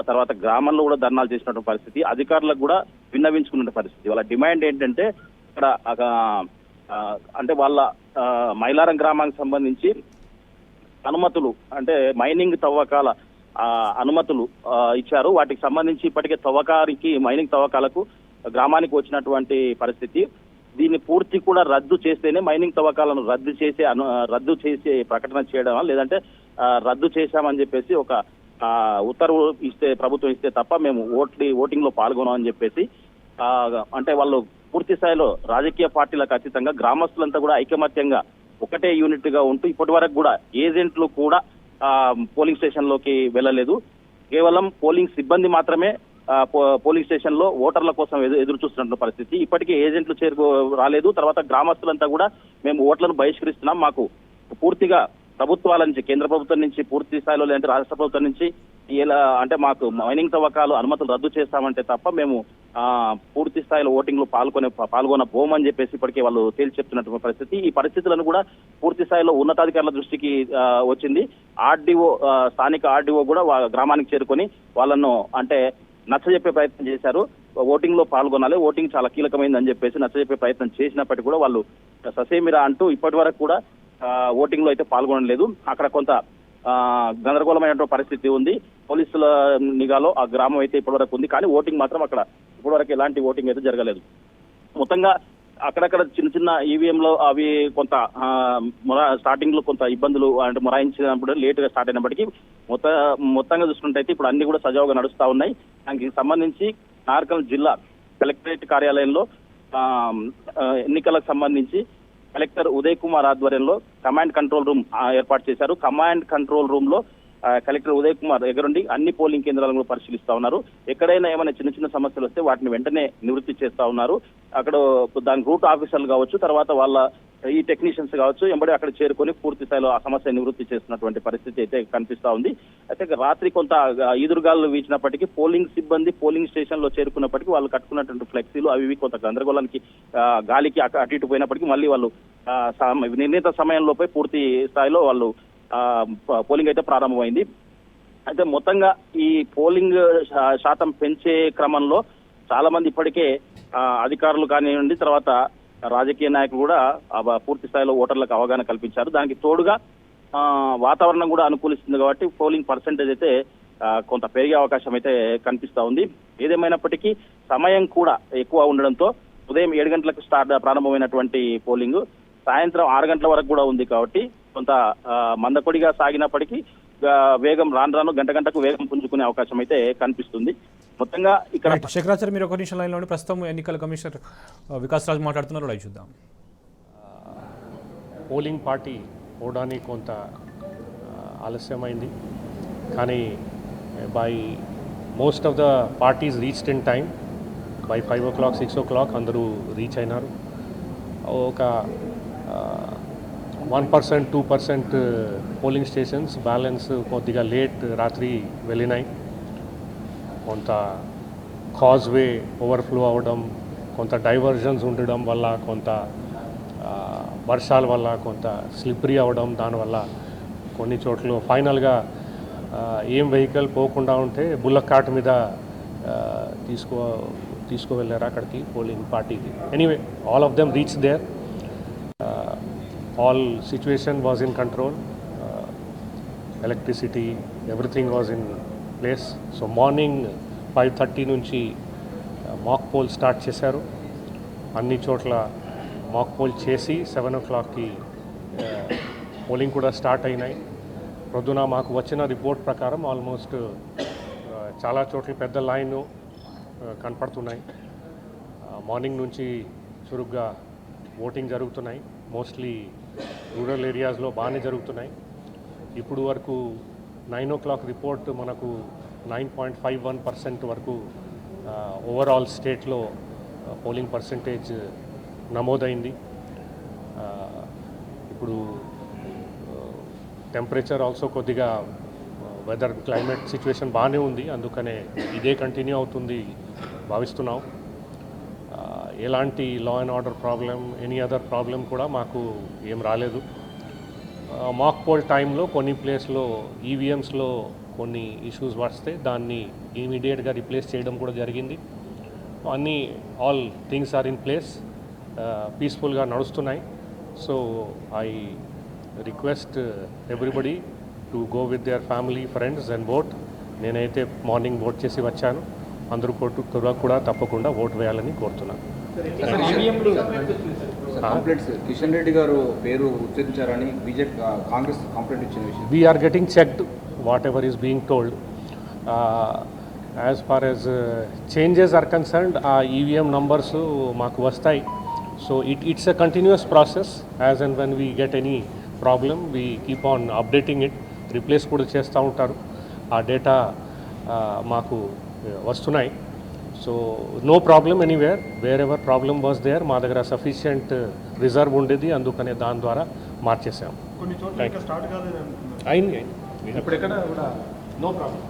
తర్వాత గ్రామంలో కూడా ధర్నాలు చేసినటువంటి పరిస్థితి, అధికారులకు కూడా విన్నవించుకున్న పరిస్థితి. వాళ్ళ డిమాండ్ ఏంటంటే ఇక్కడ అంటే వాళ్ళ మైలారం గ్రామానికి సంబంధించి అనుమతులు అంటే మైనింగ్ తవ్వకాల అనుమతులు ఇచ్చారు. వాటికి సంబంధించి ఇప్పటికే మైనింగ్ తవ్వకాలకు గ్రామానికి వచ్చినటువంటి పరిస్థితి. దీన్ని పూర్తి కూడా రద్దు చేస్తేనే మైనింగ్ తవ్వకాలను రద్దు చేసే ప్రకటన చేయడమా, లేదంటే రద్దు చేశామని చెప్పేసి ఒక ఉత్తర్వు ప్రభుత్వం ఇస్తే తప్ప మేము ఓటింగ్ లో పాల్గొనామని చెప్పేసి అంటే వాళ్ళు పూర్తి స్థాయిలో రాజకీయ పార్టీలకు అతీతంగా గ్రామస్తులంతా కూడా ఐకమత్యంగా ఒకటే యూనిట్ గా ఉంటూ ఇప్పటి వరకు కూడా ఏజెంట్లు కూడా పోలింగ్ స్టేషన్ లోకి వెళ్ళలేదు. కేవలం పోలింగ్ సిబ్బంది మాత్రమే పోలింగ్ స్టేషన్ లో ఓటర్ల కోసం ఎదురు చూస్తున్న పరిస్థితి. ఇప్పటికీ ఏజెంట్లు రాలేదు. తర్వాత గ్రామస్తులంతా కూడా మేము ఓట్లను బహిష్కరిస్తున్నాం, మాకు పూర్తిగా ప్రభుత్వాల నుంచి, కేంద్ర ప్రభుత్వం నుంచి పూర్తి స్థాయిలో లేదంటే రాష్ట్ర ప్రభుత్వం నుంచి అంటే మాకు మైనింగ్ తవ్వకాలు అనుమతులు రద్దు చేస్తామంటే తప్ప మేము పూర్తి స్థాయిలో ఓటింగ్ లో పాల్గొనబోమని చెప్పేసి ఇప్పటికే వాళ్ళు తేల్చి చెప్తున్నటువంటి పరిస్థితి. ఈ పరిస్థితులను కూడా పూర్తి స్థాయిలో ఉన్నతాధికారుల దృష్టికి వచ్చింది. స్థానిక ఆర్డీఓ కూడా గ్రామానికి చేరుకొని వాళ్ళను అంటే నచ్చజెప్పే ప్రయత్నం చేశారు. ఓటింగ్ లో పాల్గొనాలి, ఓటింగ్ చాలా కీలకమైందని చెప్పేసి నచ్చజెప్పే ప్రయత్నం చేసినప్పటికీ కూడా వాళ్ళు ససేమిరా అంటూ ఇప్పటి వరకు కూడా ఓటింగ్ లో అయితే పాల్గొనలేదు. అక్కడ కొంత గందరగోళమైనటువంటి పరిస్థితి ఉంది. పోలీసుల నిఘాలో ఆ గ్రామం అయితే ఇప్పటివరకు ఉంది, కానీ ఓటింగ్ మాత్రం అక్కడ ఇప్పటివరకు ఎలాంటి ఓటింగ్ అయితే జరగలేదు. మొత్తంగా అక్కడక్కడ చిన్న చిన్న ఈవీఎంలో అవి కొంత స్టార్టింగ్ లో కొంత ఇబ్బందులు అంటే మొరాయించినప్పుడు లేట్ గా స్టార్ట్ అయినప్పటికీ మొత్తంగా చూసుకుంటే ఇప్పుడు అన్ని కూడా సజావుగా నడుస్తా ఉన్నాయి. దానికి సంబంధించి నార్కల్ జిల్లా కలెక్టరేట్ కార్యాలయంలో ఎన్నికలకు సంబంధించి కలెక్టర్ ఉదయ్ కుమార్ ఆధ్వర్యంలో కమాండ్ కంట్రోల్ రూమ్ ఏర్పాటు చేశారు. కమాండ్ కంట్రోల్ రూమ్ లో కలెక్టర్ ఉదయ్ కుమార్ దగ్గరుండి అన్ని పోలింగ్ కేంద్రాలను కూడా పరిశీలిస్తా ఉన్నారు. ఎక్కడైనా ఏమైనా చిన్న చిన్న సమస్యలు వస్తే వాటిని వెంటనే నివృత్తి చేస్తా ఉన్నారు. అక్కడ దాని రూట్ ఆఫీసర్లు కావచ్చు, తర్వాత వాళ్ళ ఈ టెక్నీషియన్స్ కావచ్చు, ఎంబడి అక్కడ చేరుకొని పూర్తి స్థాయిలో ఆ సమస్య నివృత్తి చేస్తున్నటువంటి పరిస్థితి అయితే కనిపిస్తా ఉంది. అయితే రాత్రి కొంత ఈదురుగాలు వీచినప్పటికీ పోలింగ్ సిబ్బంది పోలింగ్ స్టేషన్ లో చేరుకున్నప్పటికీ వాళ్ళు కట్టుకున్నటువంటి ఫ్లెక్సీలు అవి కొంత గందరగోళానికి గాలికి అటు ఇటు పోయినప్పటికీ మళ్ళీ వాళ్ళు నిర్ణీత సమయంలోపై పూర్తి స్థాయిలో వాళ్ళు పోలింగ్ అయితే ప్రారంభమైంది. అయితే మొత్తంగా ఈ పోలింగ్ శాతం పెంచే క్రమంలో చాలా మంది ఇప్పటికే అధికారులు కానివ్వండి, తర్వాత రాజకీయ నాయకులు కూడా పూర్తి స్థాయిలో ఓటర్లకు అవగాహన కల్పించారు. దానికి తోడుగా వాతావరణం కూడా అనుకూలిస్తుంది కాబట్టి పోలింగ్ పర్సెంటేజ్ అయితే కొంత పెరిగే అవకాశం అయితే కనిపిస్తా ఉంది. ఏదేమైనప్పటికీ సమయం కూడా ఎక్కువ ఉండడంతో ఉదయం 7 గంటలకు ప్రారంభమైనటువంటి పోలింగ్ సాయంత్రం 6 గంటల వరకు కూడా ఉంది కాబట్టి కొంత మందకొడిగా సాగినప్పటికీ వేగం రాను గంటకు వేగం పుంజుకునే అవకాశం అయితే కనిపిస్తుంది. మొత్తంగా ఇక్కడ శేఖరాచార్య మీరు ఒక నిమిషం లైన్లో ప్రస్తుతం ఎన్నికల కమిషనర్ వికాస్ రాజ్ మాట్లాడుతున్నారు, లైవ్ చూద్దాం. పోలింగ్ పార్టీ పోవడానికి కొంత ఆలస్యమైంది, కానీ by most of the parties reached in time. By 5 o'clock 6 o'clock అందరూ రీచ్ అయినారు. ఒక 1% 2% పోలింగ్ స్టేషన్స్ బ్యాలెన్స్ కొద్దిగా లేట్ రాత్రి వెళ్ళినాయి. కొంత కాజ్వే ఓవర్ఫ్లో అవ్వడం, కొంత డైవర్జన్స్ ఉండడం వల్ల, కొంత వర్షాల వల్ల కొంత స్లిప్పరీ అవ్వడం, దానివల్ల కొన్ని చోట్ల ఫైనల్గా ఏం వెహికల్ పోకుండా ఉంటే బుల్లక్ కార్ట్ మీద తీసుకువెళ్ళారు అక్కడికి పోలింగ్ పార్టీకి. Anyway all of them reach there. All situation was in control, electricity, everything was in place. So morning 5:30 నుంచి మాక్ పోల్ స్టార్ట్ చేశారు. అన్ని చోట్ల మాక్ పోల్ చేసి 7 o'clockకి పోలింగ్ కూడా స్టార్ట్ అయినాయి. ప్రొద్దున మాకు వచ్చిన రిపోర్ట్ ప్రకారం ఆల్మోస్ట్ చాలా చోట్ల పెద్ద లైన్ కనపడుతున్నాయి. మార్నింగ్ నుంచి చురుగ్గా ఓటింగ్ జరుగుతున్నాయి. మోస్ట్లీ రూరల్ ఏరియాస్లో బాగానే జరుగుతున్నాయి. ఇప్పుడు వరకు 9 o'clock రిపోర్ట్ మనకు 9.51% వరకు ఓవరాల్ స్టేట్లో పోలింగ్ పర్సంటేజ్ నమోదైంది. ఇప్పుడు టెంపరేచర్ ఆల్సో కొద్దిగా వెదర్ క్లైమేట్ సిచ్యువేషన్ బాగానే ఉంది, అందుకనే ఇదే కంటిన్యూ అవుతుంది భావిస్తున్నాం. ఎలాంటి law and order problem, any other problem కూడా మాకు ఏం రాలేదు. మాక్ పోల్ టైంలో కొన్ని ప్లేస్లో ఈవీఎంస్లో కొన్ని ఇష్యూస్ వస్తే దాన్ని ఇమీడియట్గా రిప్లేస్ చేయడం కూడా జరిగింది. అన్నీ all things are in place, పీస్ఫుల్గా నడుస్తున్నాయి. So I request everybody to go with their family friends and vote. నేనైతే మార్నింగ్ ఓట్ చేసి వచ్చాను. అందరూ కూడా తప్పకుండా ఓటు వేయాలని కోరుతున్నాను. కంప్లైంట్స్ కిషన్ రెడ్డి గారు పేరు ఉచ్చరించారని బీజేపీ కాంగ్రెస్ కంప్లైంట్ ఇచ్చిన విషయం We are getting checked whatever is being told. As far as changes are concerned, EVM numbers మాకు వస్తాయి. So it's a continuous process. As and when we get any problem, we keep on updating it. Replace కూడా చేస్తూ ఉంటారు. ఆ data మాకు వస్తున్నాయి. So no problem anywhere. Wherever problem was there మా దగ్గర సఫిషియంట్ రిజర్వ్ ఉండేది, అందుకనే దాని ద్వారా మార్చేసాము. అయింది ఇప్పుడెక్కడ కూడా నో ప్రాబ్లం.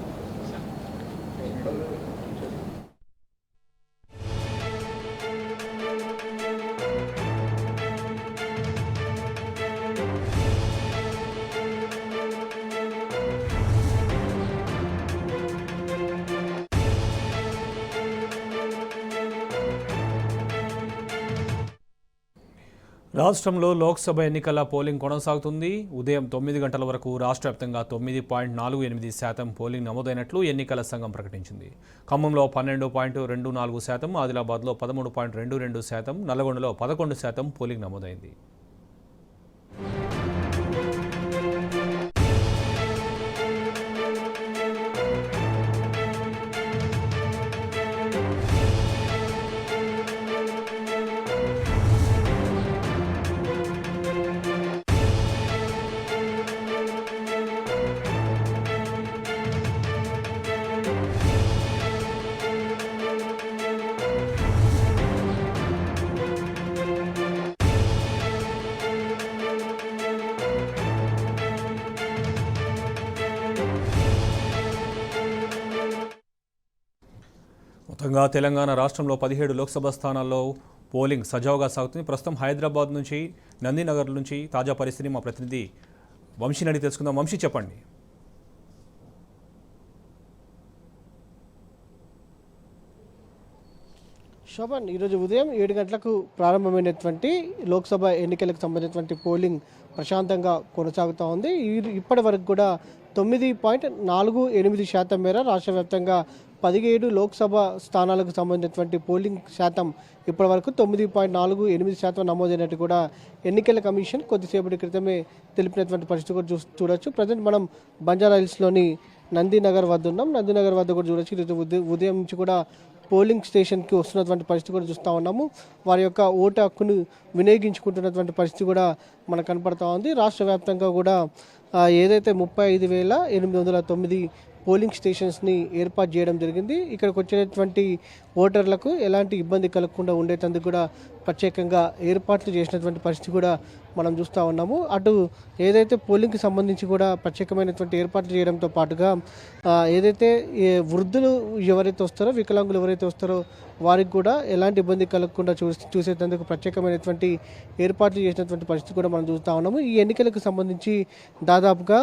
రాష్ట్రంలో లోక్సభ ఎన్నికల పోలింగ్ కొనసాగుతుంది. ఉదయం 9 గంటల వరకు రాష్ట్ర వ్యాప్తంగా 9.48% పోలింగ్ నమోదైనట్లు ఎన్నికల సంఘం ప్రకటించింది. ఖమ్మంలో 12.24%, ఆదిలాబాద్లో 13.22%, నల్గొండలో 11% పోలింగ్ నమోదైంది. మొత్తంగా తెలంగాణ రాష్ట్రంలో 17 లోక్సభ స్థానాల్లో పోలింగ్ సజావుగా సాగుతుంది. ప్రస్తుతం హైదరాబాద్ నుంచి, నందినగర్ నుంచి తాజా పరిస్థితిని మా ప్రతినిధి వంశీని అడిగి తెలుసుకుందాం. వంశీ, చెప్పండి. శోభన్, ఈరోజు ఉదయం 7 గంటలకు ప్రారంభమైనటువంటి లోక్సభ ఎన్నికలకు సంబంధించినటువంటి పోలింగ్ ప్రశాంతంగా కొనసాగుతూ ఉంది. ఇప్పటి వరకు కూడా 9.48% మేర రాష్ట్ర వ్యాప్తంగా 17 లోక్సభ స్థానాలకు సంబంధించినటువంటి పోలింగ్ శాతం ఇప్పటి వరకు 9.48% నమోదైనట్టు కూడా ఎన్నికల కమిషన్ కొద్దిసేపటి క్రితమే తెలిపినటువంటి పరిస్థితి కూడా చూడొచ్చు. ప్రజెంట్ మనం బంజారాహిల్స్లోని నందినగర్ వద్ద ఉన్నాం. నందినగర్ వద్ద కూడా చూడొచ్చు. ఈరోజు ఉదయం నుంచి కూడా పోలింగ్ స్టేషన్కి వస్తున్నటువంటి పరిస్థితి కూడా చూస్తూ ఉన్నాము. వారి యొక్క ఓటు హక్కును వినియోగించుకుంటున్నటువంటి పరిస్థితి కూడా మనకు కనపడతా ఉంది. రాష్ట్ర వ్యాప్తంగా కూడా ఏదైతే 35,809 పోలింగ్ స్టేషన్స్ని ఏర్పాటు చేయడం జరిగింది. ఇక్కడికి వచ్చినటువంటి ఓటర్లకు ఎలాంటి ఇబ్బంది కలగకుండా ఉండేటందుకు కూడా ప్రత్యేకంగా ఏర్పాట్లు చేసినటువంటి పరిస్థితి కూడా మనం చూస్తూ ఉన్నాము. అటు ఏదైతే పోలింగ్కి సంబంధించి కూడా ప్రత్యేకమైనటువంటి ఏర్పాట్లు చేయడంతో పాటుగా ఏదైతే వృద్ధులు ఎవరైతే వస్తారో, వికలాంగులు ఎవరైతే వస్తారో వారికి కూడా ఎలాంటి ఇబ్బంది కలగకుండా చూసేందుకు ప్రత్యేకమైనటువంటి ఏర్పాట్లు చేసినటువంటి పరిస్థితి కూడా మనం చూస్తూ ఉన్నాము. ఈ ఎన్నికలకు సంబంధించి దాదాపుగా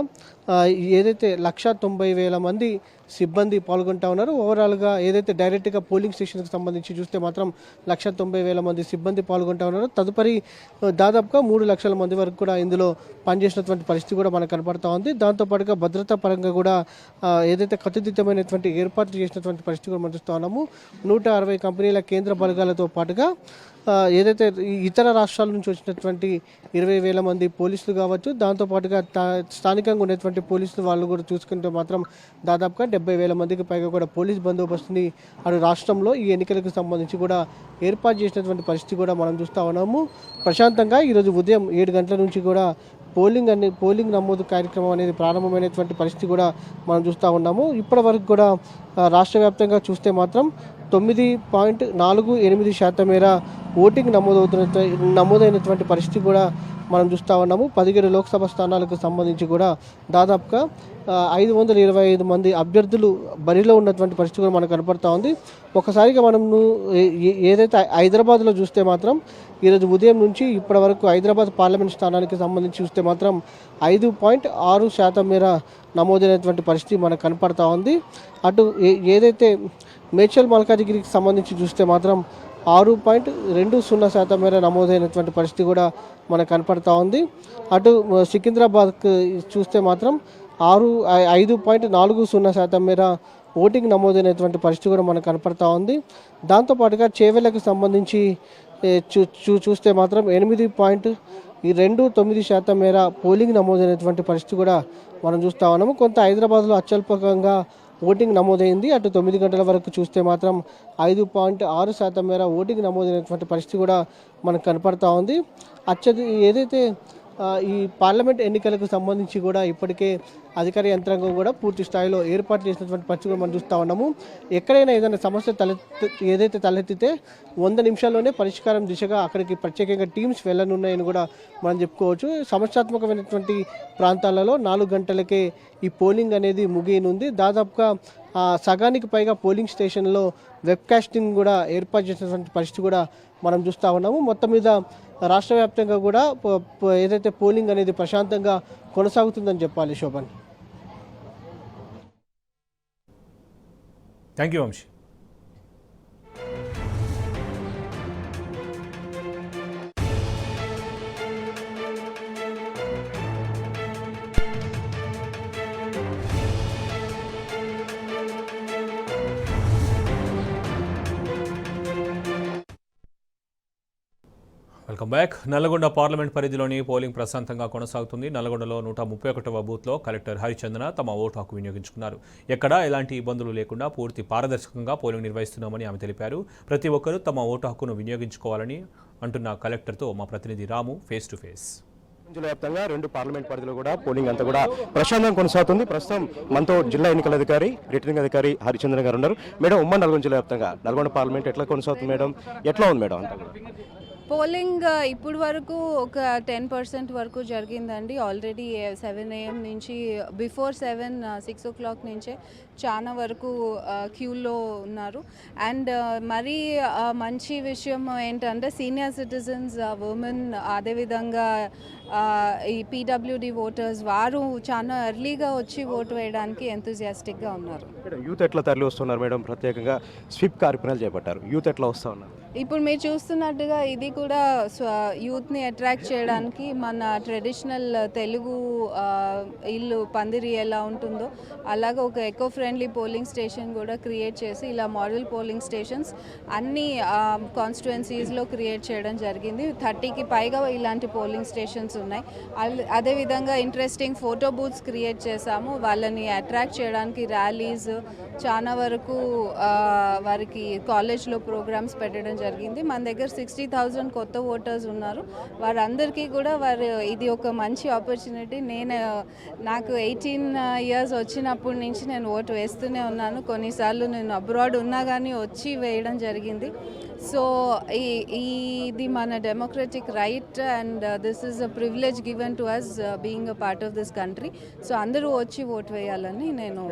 ఏదైతే 190,000 మంది సిబ్బంది పాల్గొంటూ ఉన్నారు. ఓవరాల్గా ఏదైతే డైరెక్ట్గా పోలింగ్ స్టేషన్కి సంబంధించి చూస్తే మాత్రం 190,000 మంది సిబ్బంది పాల్గొంటూ ఉన్నారు. తదుపరి దాదాపుగా 3 లక్షల మంది వరకు కూడా ఇందులో పనిచేసినటువంటి పరిస్థితి కూడా మనకు కనపడతా ఉంది. దాంతోపాటుగా భద్రతా పరంగా కూడా ఏదైతే కట్టుదిట్టమైనటువంటి ఏర్పాట్లు చేసినటువంటి పరిస్థితి కూడా మనం చూస్తూ ఉన్నాము. 160 కంపెనీల కేంద్ర బలగాలతో పాటుగా ఏదైతే ఇతర రాష్ట్రాల నుంచి వచ్చినటువంటి 20,000 మంది పోలీసులు కావచ్చు, దాంతోపాటుగా స్థానికంగా ఉన్నటువంటి పోలీసులు వాళ్ళు కూడా చూసుకుంటే మాత్రం దాదాపుగా 70,000 మందికి పైగా కూడా పోలీస్ బందోబస్తుని అటు రాష్ట్రంలో ఈ ఎన్నికలకు సంబంధించి కూడా ఏర్పాటు చేసినటువంటి పరిస్థితి కూడా మనం చూస్తూ ఉన్నాము. ప్రశాంతంగా ఈరోజు ఉదయం 7 గంటల నుంచి కూడా పోలింగ్ నమోదు కార్యక్రమం అనేది ప్రారంభమైనటువంటి పరిస్థితి కూడా మనం చూస్తూ ఉన్నాము. ఇప్పటి వరకు కూడా రాష్ట్ర వ్యాప్తంగా చూస్తే మాత్రం 9.48% మేర ఓటింగ్ నమోదైనటువంటి పరిస్థితి కూడా మనం చూస్తూ ఉన్నాము. 17 లోక్సభ స్థానాలకు సంబంధించి కూడా దాదాపుగా 525 మంది అభ్యర్థులు బరిలో ఉన్నటువంటి పరిస్థితి కూడా మనకు కనపడతా ఉంది. ఒకసారిగా మనం ఏదైతే హైదరాబాద్లో చూస్తే మాత్రం ఈరోజు ఉదయం నుంచి ఇప్పటి వరకు హైదరాబాద్ పార్లమెంట్ స్థానానికి సంబంధించి చూస్తే మాత్రం 5.6% మేర నమోదైనటువంటి పరిస్థితి మనకు కనపడతా ఉంది. అటు ఏదైతే మేడ్చల్ మల్కాజిగిరికి సంబంధించి చూస్తే మాత్రం 6.20% మేర నమోదైనటువంటి పరిస్థితి కూడా మనకు కనపడతా ఉంది. అటు సికింద్రాబాద్కి చూస్తే మాత్రం 5.40% మేర ఓటింగ్ నమోదైనటువంటి పరిస్థితి కూడా మనకు కనపడతా ఉంది. దాంతోపాటుగా చేవెళ్లకు సంబంధించి చూస్తే మాత్రం 8.29% మేర పోలింగ్ నమోదైనటువంటి పరిస్థితి కూడా మనం చూస్తూ ఉన్నాము. కొంత హైదరాబాద్లో అత్యల్పంగా ఓటింగ్ నమోదైంది. అటు 9 గంటల వరకు చూస్తే మాత్రం 5.6% మేర ఓటింగ్ నమోదైనటువంటి పరిస్థితి కూడా మనకు కనపడతా ఉంది. ఏదైతే ఈ పార్లమెంట్ ఎన్నికలకు సంబంధించి కూడా ఇప్పటికే అధికార యంత్రాంగం కూడా పూర్తి స్థాయిలో ఏర్పాటు చేసినటువంటి పరిస్థితి మనం చూస్తూ ఉన్నాము. ఎక్కడైనా ఏదైనా సమస్య తలెత్తితే 100 నిమిషాల్లోనే పరిష్కారం దిశగా అక్కడికి ప్రత్యేకంగా టీమ్స్ వెళ్ళనున్నాయని కూడా మనం చెప్పుకోవచ్చు. సమస్యాత్మకమైనటువంటి ప్రాంతాలలో 4 గంటలకే ఈ పోలింగ్ అనేది ముగియనుంది. దాదాపుగా సగానికి పైగా పోలింగ్ స్టేషన్లో వెబ్కాస్టింగ్ కూడా ఏర్పాటు చేసినటువంటి పరిస్థితి కూడా మనం చూస్తూ ఉన్నాము. మొత్తం మీద రాష్ట్ర వ్యాప్తంగా కూడా ఏదైతే పోలింగ్ అనేది ప్రశాంతంగా కొనసాగుతుందని చెప్పాలి. Shobhan. Thank you Vamshi. Welcome back. Nalgonda parliament పరిధిలోని పోలింగ్ ప్రశాంతంగా కొనసాగుతుంది. నల్లగొండలో 131వ బూత్లో కలెక్టర్ హరిచందన తమ ఓటు హక్కు వినియోగించుకున్నారు. ఎక్కడా ఎలాంటి ఇబ్బందులు లేకుండా పూర్తి పారదర్శకంగా పోలింగ్ నిర్వహిస్తున్నామని ఆమె తెలిపారు. ప్రతి ఒక్కరూ తమ ఓటు హక్కును వినియోగించుకోవాలని అంటున్న కలెక్టర్తో మా ప్రతినిధి రాము ఫేస్ టు ఫేస్. జిల్లా వ్యాప్తంగా 2 పార్లమెంట్ పరిధిలో కూడా పోలింగ్ అంతా కూడా ప్రశాంతంగా కొనసాగుతుంది. ప్రస్తుతం మనతో జిల్లా ఎన్నికల అధికారి రిటర్నింగ్ అధికారి హరిచంద్రన్ గారు ఉన్నారు. మేడం, ఉమ్మడి నల్గొండ జిల్లా వ్యాప్తంగా నల్గొండ పార్లమెంట్ ఎట్లా కొనసాగుతుంది మేడం? ఎట్లా ఉంది మేడం అంతా? పోలింగ్ ఇప్పుడు వరకు ఒక 10% వరకు జరిగిందండి. ఆల్రెడీ 7 AM నుంచి బిఫోర్ 7 6 o'clock నుంచే చాలా వరకు క్యూలో ఉన్నారు. అండ్ మరీ మంచి విషయం ఏంటంటే సీనియర్ సిటిజన్స్, ఉమెన్, అదేవిధంగా ఈ పీడబ్ల్యూడి ఓటర్స్ వారు చాలా ఎర్లీగా వచ్చి ఓటు వేయడానికి ఎంతూజియాస్టిక్గా ఉన్నారు. యూత్ ఎట్లా తరలి వస్తున్నారు మేడం? ప్రత్యేకంగా స్వీప్ కార్యక్రమాలు చేపట్టారు. యూత్ ఎట్లా వస్తూ ఉన్నారు? ఇప్పుడు మీరు చూస్తున్నట్టుగా ఇది కూడా యూత్ని అట్రాక్ట్ చేయడానికి మన ట్రెడిషనల్ తెలుగు ఇల్లు పందిరి ఎలా ఉంటుందో అలాగే ఒక ఎకో ఫ్రెండ్లీ పోలింగ్ స్టేషన్ కూడా క్రియేట్ చేసి ఇలా మోడల్ పోలింగ్ స్టేషన్స్ అన్ని కాన్స్టిట్యుయెన్సీస్లో క్రియేట్ చేయడం జరిగింది. 30కి పైగా ఇలాంటి పోలింగ్ స్టేషన్స్ ఉన్నాయి. అదేవిధంగా ఇంట్రెస్టింగ్ ఫోటో బూత్స్ క్రియేట్ చేశాము. వాళ్ళని అట్రాక్ట్ చేయడానికి ర్యాలీస్, చాలా వరకు వారికి కాలేజ్లో ప్రోగ్రామ్స్ పెట్టడం జరిగింది. మన దగ్గర 60,000 కొత్త ఓటర్స్ ఉన్నారు. వారందరికీ కూడా ఇది ఒక మంచి ఆపర్చునిటీ. నాకు 18 years వచ్చినప్పటి నుంచి నేను ఓటు వేస్తూనే ఉన్నాను. కొన్నిసార్లు నేను అబ్రాడ్ ఉన్నా కానీ వచ్చి వేయడం జరిగింది. సో ఇది మన democratic right and this is a privilege given to us being a part of this country. So అందరూ వచ్చి ఓటు వేయాలని నేను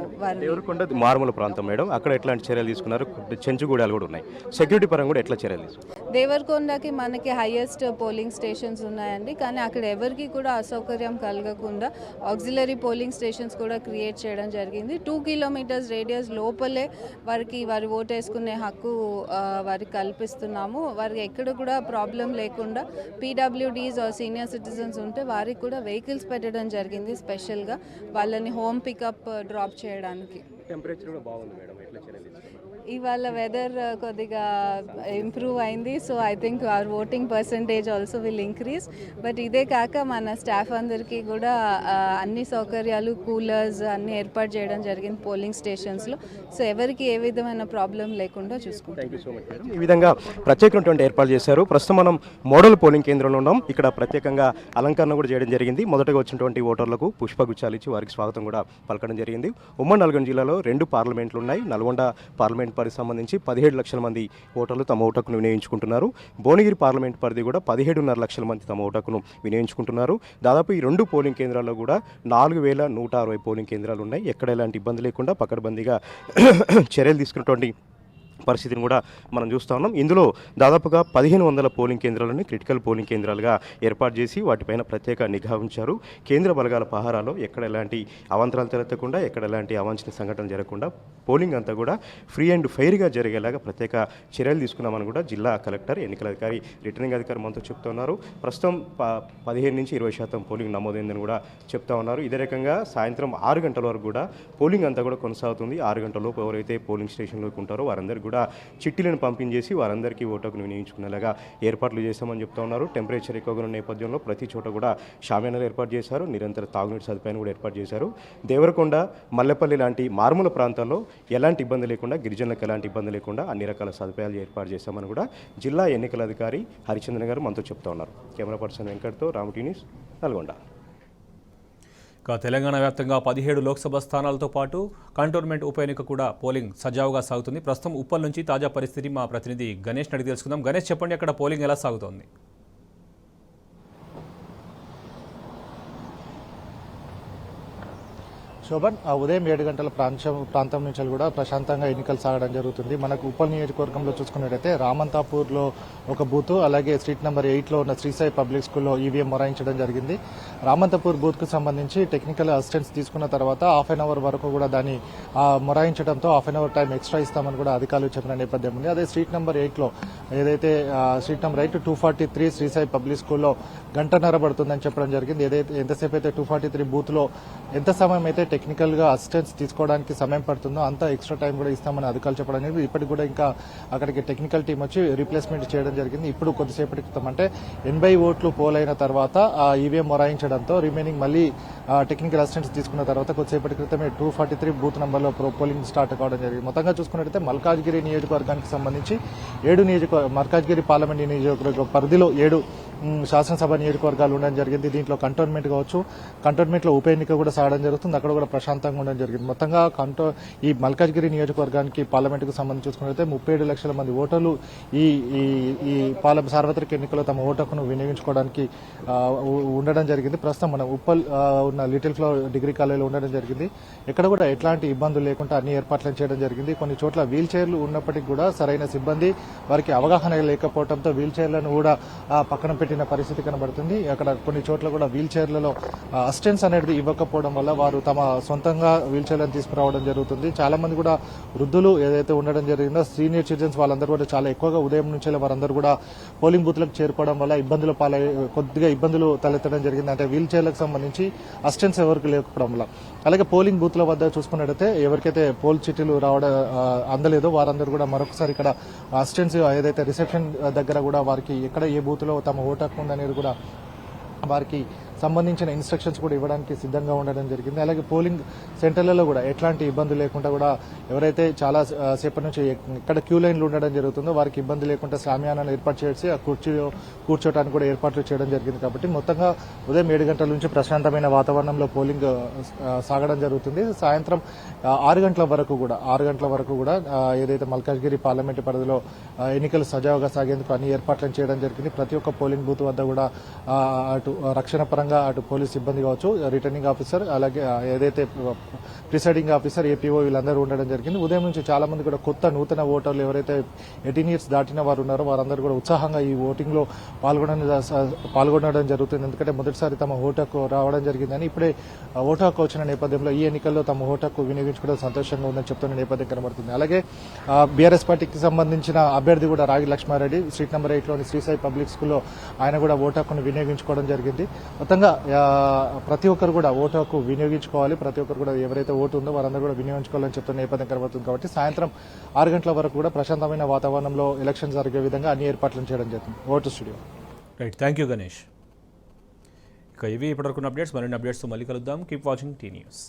దేవరకొండ మారుమూల ప్రాంతం మేడం, అక్కడ ఎట్లాంటి చర్యలు తీసుకున్నారు? చెంచుగూడాలు కూడా ఉన్నాయి. సెక్యూరిటీ పరంగా కూడా ఎట్లా చర్యలు తీసుకున్నారు? దేవరకొండకి మనకి హైయెస్ట్ పోలింగ్ స్టేషన్స్ ఉన్నాయండి. కానీ అక్కడ ఎవరికి కూడా అసౌకర్యం కలగకుండా ఆక్సిలరీ పోలింగ్ స్టేషన్స్ కూడా క్రియేట్ చేయడం జరిగింది. 2 kilometers రేడియస్ లోపలే వారి ఓటు వేసుకునే హక్కు వారికి కల్పిస్తున్నాము. వారికి ఎక్కడ కూడా ప్రాబ్లం లేకుండా పీడబ్ల్యూడీస్ సీనియర్ సిటిజన్స్ ఉంటే వారికి కూడా వెహికల్స్ పెట్టడం జరిగింది స్పెషల్గా వాళ్ళని హోమ్ పికప్ డ్రాప్ చేయడానికి. టెంపరేచర్ కూడా బాగుంది మేడం, ఎట్లా చర్యలు తీసుకున్నారు? ఇవాళ వెదర్ కొద్దిగా ఇంప్రూవ్ అయింది. So I think our voting percentage also will increase. But ఇదే కాక మన స్టాఫ్ అందరికీ కూడా అన్ని సౌకర్యాలు, కూలర్స్ అన్నీ ఏర్పాటు చేయడం జరిగింది పోలింగ్ స్టేషన్స్లో. సో ఎవరికి ఏ విధమైన ప్రాబ్లం లేకుండా చూసుకుంటాం. ఈ విధంగా ప్రత్యేకమైనటువంటి ఏర్పాటు చేశారు. ప్రస్తుతం మనం మోడల్ పోలింగ్ కేంద్రంలో ఉన్నాం. ఇక్కడ ప్రత్యేకంగా అలంకరణ కూడా చేయడం జరిగింది. మొదటగా వచ్చినటువంటి ఓటర్లకు పుష్పగుచ్చాలు ఇచ్చి వారికి స్వాగతం కూడా పలకడం జరిగింది. ఉమ్మడి నల్గొండ జిల్లాలో 2 పార్లమెంట్లు ఉన్నాయి. నల్గొండ పార్లమెంట్ పరిధి సంబంధించి 17 లక్షల మంది ఓటర్లు తమ ఓటు హక్కును వినియోగించుకుంటున్నారు. భువనగిరి పార్లమెంట్ పరిధి కూడా 17.5 లక్షల మంది తమ ఓటు హక్కును వినియోగించుకుంటున్నారు. దాదాపు ఈ 2 పోలింగ్ కేంద్రాల్లో కూడా 4160 పోలింగ్ కేంద్రాలు ఉన్నాయి. ఎక్కడ ఎలాంటి ఇబ్బంది లేకుండా పకడ్బందీగా చర్యలు తీసుకున్నటువంటి పరిస్థితిని కూడా మనం చూస్తూ ఉన్నాం. ఇందులో దాదాపుగా 1500 పోలింగ్ కేంద్రాలని క్రిటికల్ పోలింగ్ కేంద్రాలుగా ఏర్పాటు చేసి వాటిపైన ప్రత్యేక నిఘా ఉంచారు. కేంద్ర బలగాల పహారాలో ఎక్కడ ఎలాంటి అవాంతరాలు తలెత్తకుండా, ఎక్కడ ఎలాంటి అవాంఛనీయ సంఘటనలు జరగకుండా పోలింగ్ అంతా కూడా ఫ్రీ అండ్ ఫెయిర్గా జరిగేలాగా ప్రత్యేక చర్యలు తీసుకున్నామని కూడా జిల్లా కలెక్టర్, ఎన్నికల అధికారి, రిటర్నింగ్ అధికారి మనతో చెప్తున్నారు. ప్రస్తుతం 15 నుంచి 20% పోలింగ్ నమోదైందని కూడా చెప్తా ఉన్నారు. ఇదే రకంగా సాయంత్రం 6 గంటల వరకు కూడా పోలింగ్ అంతా కూడా కొనసాగుతుంది. 6 గంటలలోపు ఎవరైతే పోలింగ్ స్టేషన్లోకి ఉంటారో వారందరికీ కూడా చిట్టీలను పంపించేసి వారందరికీ ఓటును వినియోగించుకునేలాగా ఏర్పాట్లు చేశామని చెప్తా ఉన్నారు. టెంపరేచర్ ఎక్కువగా ఉన్న నేపథ్యంలో ప్రతి చోట కూడా షామియానాలు ఏర్పాటు చేశారు. నిరంతర తాగునీటి సదుపాయాన్ని కూడా ఏర్పాటు చేశారు. దేవరకొండ, మల్లెపల్లి లాంటి మారుమూల ప్రాంతాల్లో ఎలాంటి ఇబ్బంది లేకుండా, గిరిజనులకు ఎలాంటి ఇబ్బంది లేకుండా అన్ని రకాల సదుపాయాలు ఏర్పాటు చేశామని కూడా జిల్లా ఎన్నికల అధికారి హరిచంద్రన్ గారు మనతో చెప్తా ఉన్నారు. కెమెరా పర్సన్ వెంకట్తో రామటి న్యూస్, నల్గొండ. తెలంగాణ వ్యాప్తంగా 17 లోక్సభ స్థానాలతో పాటు కంటోన్మెంట్ ఉప ఎన్నిక కూడా పోలింగ్ సజావుగా సాగుతుంది. ప్రస్తుతం ఉప్పల్ నుంచి తాజా పరిస్థితి మా ప్రతినిధి గణేష్ అడిగి తెలుసుకుందాం. గణేష్, చెప్పండి, అక్కడ పోలింగ్ ఎలా సాగుతోంది? శోభన్, ఉదయం 7 గంటల ప్రాంతం నుంచి కూడా ప్రశాంతంగా ఎన్నికలు సాగడం జరుగుతుంది. మనకు ఉప్పల్ నియోజకవర్గంలో చూసుకున్నట్టయితే రామంతాపూర్లో ఒక బూత్, అలాగే స్ట్రీట్ నెంబర్ 8లో ఉన్న శ్రీసాయి పబ్లిక్ స్కూల్లో ఈవీఎం మొరాయించడం జరిగింది. రామంతాపూర్ బూత్కు సంబంధించి టెక్నికల్ అసిస్టెన్స్ తీసుకున్న తర్వాత హాఫ్ అన్ అవర్ వరకు కూడా దాన్ని మొరాయించడంతో half an hour time extra ఇస్తామని కూడా అధికారులు చెప్పిన నేపథ్యం ఉంది. అదే స్ట్రీట్ నెంబర్ 8లో ఏదైతే స్ట్రీట్ నెంబర్ 8 243 శ్రీసాయి పబ్లిక్ స్కూల్లో గంటన్నర పడుతుందని చెప్పడం జరిగింది. ఎంతసేపు అయితే 243 బూత్లో ఎంత సమయం అయితే టెక్నికల్ గా అసిస్టెన్స్ తీసుకోవడానికి సమయం పడుతుందో అంత ఎక్స్ట్రా టైం కూడా ఇస్తామని అధికారులు చెప్పడం అనేది. ఇప్పటికి కూడా ఇంకా అక్కడికి టెక్నికల్ టీం వచ్చి రీప్లేస్మెంట్ చేయడం జరిగింది. ఇప్పుడు కొద్దిసేపటి క్రితం అంటే 80 ఓట్లు పోలైన తర్వాత ఆ ఈవీఎం మొరాయించడంతో రిమైనింగ్ మళ్ళీ టెక్నికల్ అసిస్టెన్స్ తీసుకున్న తర్వాత కొద్దిసేపటి క్రితమే 243 బూత్ నంబర్లో పోలింగ్ స్టార్ట్ కావడం జరిగింది. మొత్తంగా చూసుకున్నట్టయితే మల్కాజ్గిరి నియోజకవర్గానికి సంబంధించి 7 మల్కాజ్గిరి పార్లమెంట్ నియోజకవర్గ పరిధిలో 7 శాసనసభ నియోజకవర్గాలు ఉండడం జరిగింది. దీంట్లో కంటోన్మెంట్ కావచ్చు, కంటోన్మెంట్లో ఉప ఎన్నిక కూడా సాగడం జరుగుతుంది. అక్కడ కూడా ప్రశాంతంగా ఉండడం జరిగింది. మొత్తంగా ఈ మల్కాజ్గిరి నియోజకవర్గానికి పార్లమెంటుకు సంబంధించి చూసుకున్నట్లయితే 37 లక్షల మంది ఓటర్లు ఈ సార్వత్రిక ఎన్నికల్లో తమ ఓటు హక్కును వినియోగించుకోవడానికి ఉండడం జరిగింది. ప్రస్తుతం మనం ఉప్పల్ ఉన్న లిటిల్ ఫ్లవర్ డిగ్రీ కాలేజీలో ఉండడం జరిగింది. ఎక్కడ కూడా ఎట్లాంటి ఇబ్బందులు లేకుండా అన్ని ఏర్పాట్లను చేయడం జరిగింది. కొన్ని చోట్ల వీల్ చైర్లు ఉన్నప్పటికీ కూడా సరైన సిబ్బంది వారికి అవగాహన లేకపోవడంతో వీల్ చైర్లను కూడా పక్కన పెట్టిన పరిస్థితి కనబడుతుంది. అక్కడ కొన్ని చోట్ల కూడా వీల్ చైర్లలో అసిస్టెన్స్ అనేది ఇవ్వకపోవడం వల్ల వారు తమ సొంతంగా వీల్ చైర్లను తీసుకురావడం జరుగుతుంది. చాలా మంది కూడా వృద్ధులు ఏదైతే ఉండడం జరిగిందో సీనియర్ సిటిజన్స్ వాళ్ళందరూ కూడా చాలా ఎక్కువగా ఉదయం నుంచే వారందరూ కూడా పోలింగ్ బూత్లకు చేరుకోవడం వల్ల కొద్దిగా ఇబ్బందులు తలెత్తడం జరిగింది. అంటే వీల్ చైర్లకు సంబంధించి అసిస్టెన్స్ ఎవరికి లేకపోవడం వల్ల. అలాగే పోలింగ్ బూత్ల వద్ద చూసుకున్నట్టయితే ఎవరికైతే పోల్ చిట్టీలు అందలేదో వారందరూ కూడా మరొకసారి ఇక్కడ అసిస్టెన్స్ ఏదైతే రిసెప్షన్ దగ్గర కూడా వారికి ఎక్కడ ఏ బూత్ లో తమ ఓటు హక్కు ఉందనేది కూడా వారికి సంబంధించిన ఇన్స్ట్రక్షన్స్ కూడా ఇవ్వడానికి సిద్ధంగా ఉండడం జరిగింది. అలాగే పోలింగ్ సెంటర్లలో కూడా ఎట్లాంటి ఇబ్బంది లేకుండా కూడా ఎవరైతే చాలా సేపటి నుంచి ఎక్కడ క్యూ లైన్లు ఉండడం జరుగుతుందో వారికి ఇబ్బంది లేకుండా షామియానాలు ఏర్పాటు చేసి ఆ కుర్చీలో కూర్చోవడానికి కూడా ఏర్పాట్లు చేయడం జరిగింది. కాబట్టి మొత్తంగా ఉదయం 7 గంటల నుంచి ప్రశాంతమైన వాతావరణంలో పోలింగ్ సాగడం జరుగుతుంది. సాయంత్రం 6 గంటల వరకు కూడా ఏదైతే మల్కాజ్గిరి పార్లమెంటు పరిధిలో ఎన్నికలు సజావుగా సాగేందుకు అన్ని ఏర్పాట్లను చేయడం జరిగింది. ప్రతి ఒక్క పోలింగ్ బూత్ వద్ద కూడా అటు రక్షణ పరంగా అటు పోలీస్ సిబ్బంది కావచ్చు, రిటర్నింగ్ ఆఫీసర్, అలాగే ఏదైతే ప్రిసైడింగ్ ఆఫీసర్, ఏపీఓ వీళ్ళందరూ ఉండడం జరిగింది. ఉదయం నుంచి చాలా మంది కూడా నూతన ఓటర్లు ఎవరైతే 18 ఇయర్స్ దాటిన వారు ఉన్నారో వారందరూ కూడా ఉత్సాహంగా ఈ ఓటింగ్ లో పాల్గొనడం జరుగుతుంది. ఎందుకంటే మొదటిసారి తమ ఓటు హక్కు రావడం జరిగిందని, ఇప్పుడే ఓటు హక్కు వచ్చిన నేపథ్యంలో ఈ ఎన్నికల్లో తమ ఓటు హక్కు వినియోగించుకోవడం సంతోషంగా ఉందని చెప్తున్న నేపథ్యం కనబడుతుంది. అలాగే బీఆర్ఎస్ పార్టీకి సంబంధించిన అభ్యర్థి కూడా రాగి లక్ష్మారెడ్డి స్ట్రీట్ నెంబర్ 8లోని శ్రీసాయి పబ్లిక్ స్కూల్లో ఆయన కూడా ఓటు హక్కును వినియోగించుకోవడం జరిగింది. మొత్తంగా ప్రతి ఒక్కరు కూడా ఓటు హక్కు వినియోగించుకోవాలి. ప్రతి ఒక్కరు కూడా ఎవరైతే ఓటు ఉందో వారందరూ కూడా వినియోగించుకోవాలని చెప్తున్న నేపథ్యం కనబడుతుంది. కాబట్టి సాయంత్రం 6 గంటల వరకు కూడా ప్రశాంతమైన వాతావరణంలో ఎలక్షన్ జరిగే విధంగా అన్ని ఏర్పాట్లను చేయడం జరిగింది. Vote studio. Right, thank you Ganesh. ఇక ఇవి ఇప్పటివరకు అప్డేట్స్. మరిన్ని అప్డేట్స్తో మళ్ళీ కలుద్దాం. Keep watching tea news.